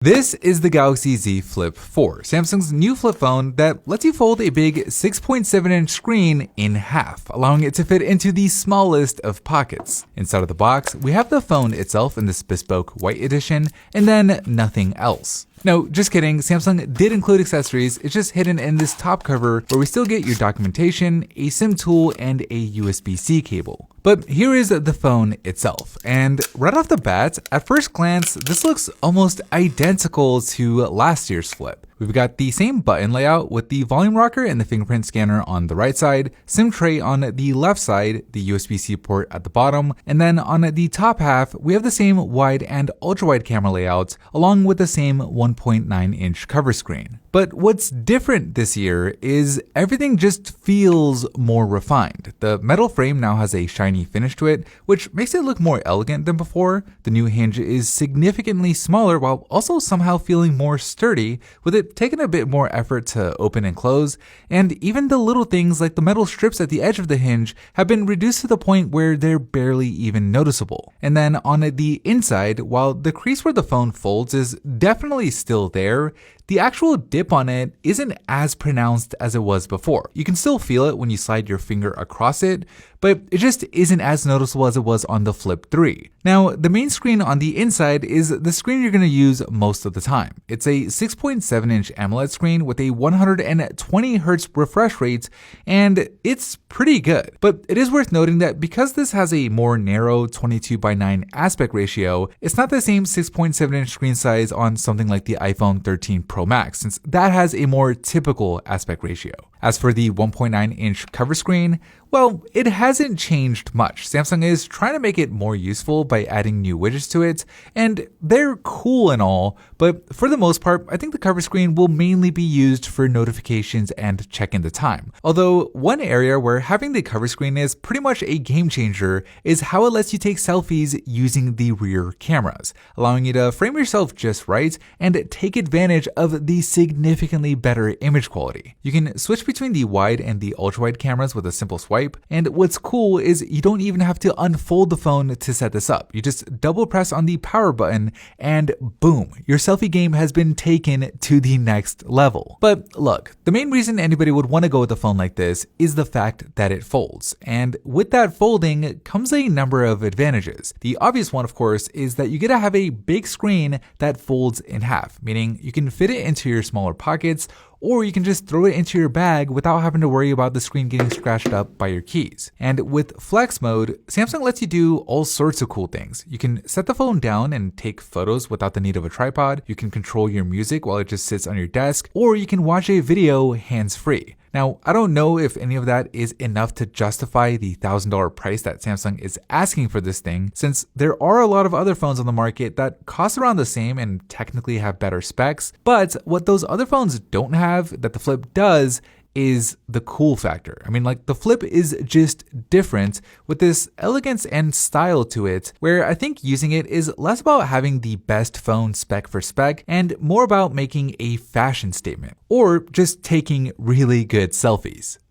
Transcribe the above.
This is the Galaxy Z Flip 4, Samsung's new flip phone that lets you fold a big 6.7-inch screen in half, allowing it to fit into the smallest of pockets. Inside of the box, we have the phone itself in this bespoke white edition, and then nothing else. No, just kidding, Samsung did include accessories, it's just hidden in this top cover where we still get your documentation, a SIM tool, and a USB-C cable. But here is the phone itself, and right off the bat, at first glance, this looks almost identical to last year's Flip. We've got the same button layout with the volume rocker and the fingerprint scanner on the right side, SIM tray on the left side, the USB-C port at the bottom, and then on the top half, we have the same wide and ultra-wide camera layouts, along with the same 1.9-inch cover screen. But what's different this year is everything just feels more refined. The metal frame now has a shiny finish to it, which makes it look more elegant than before. The new hinge is significantly smaller while also somehow feeling more sturdy, with it taking a bit more effort to open and close, and even the little things like the metal strips at the edge of the hinge have been reduced to the point where they're barely even noticeable. And then on the inside, while the crease where the phone folds is definitely still there, the actual dip on it isn't as pronounced as it was before. You can still feel it when you slide your finger across it, but it just isn't as noticeable as it was on the Flip 3. Now, the main screen on the inside is the screen you're going to use most of the time. It's a 6.7-inch AMOLED screen with a 120Hz refresh rate, and it's pretty good. But it is worth noting that because this has a more narrow 22:9 aspect ratio, it's not the same 6.7-inch screen size on something like the iPhone 13 Pro Max, since that has a more typical aspect ratio. As for the 1.9-inch cover screen, well, it hasn't changed much. Samsung is trying to make it more useful by adding new widgets to it, and they're cool and all, but for the most part, I think the cover screen will mainly be used for notifications and checking the time. Although, one area where having the cover screen is pretty much a game changer is how it lets you take selfies using the rear cameras, allowing you to frame yourself just right and take advantage of the significantly better image quality. You can switch between the wide and the ultra-wide cameras with a simple swipe, and what's cool is you don't even have to unfold the phone to set this up. You just double press on the power button and boom, your selfie game has been taken to the next level. But look, the main reason anybody would want to go with a phone like this is the fact that it folds. And with that folding comes a number of advantages. The obvious one, of course, is that you get to have a big screen that folds in half, meaning you can fit it into your smaller pockets, or you can just throw it into your bag without having to worry about the screen getting scratched up by your keys. And with Flex Mode, Samsung lets you do all sorts of cool things. You can set the phone down and take photos without the need of a tripod, you can control your music while it just sits on your desk, or you can watch a video hands-free. Now, I don't know if any of that is enough to justify the $1,000 price that Samsung is asking for this thing, since there are a lot of other phones on the market that cost around the same and technically have better specs, but what those other phones don't have that the Flip does is the cool factor. I mean, like, the Flip is just different with this elegance and style to it, where I think using it is less about having the best phone spec for spec and more about making a fashion statement or just taking really good selfies.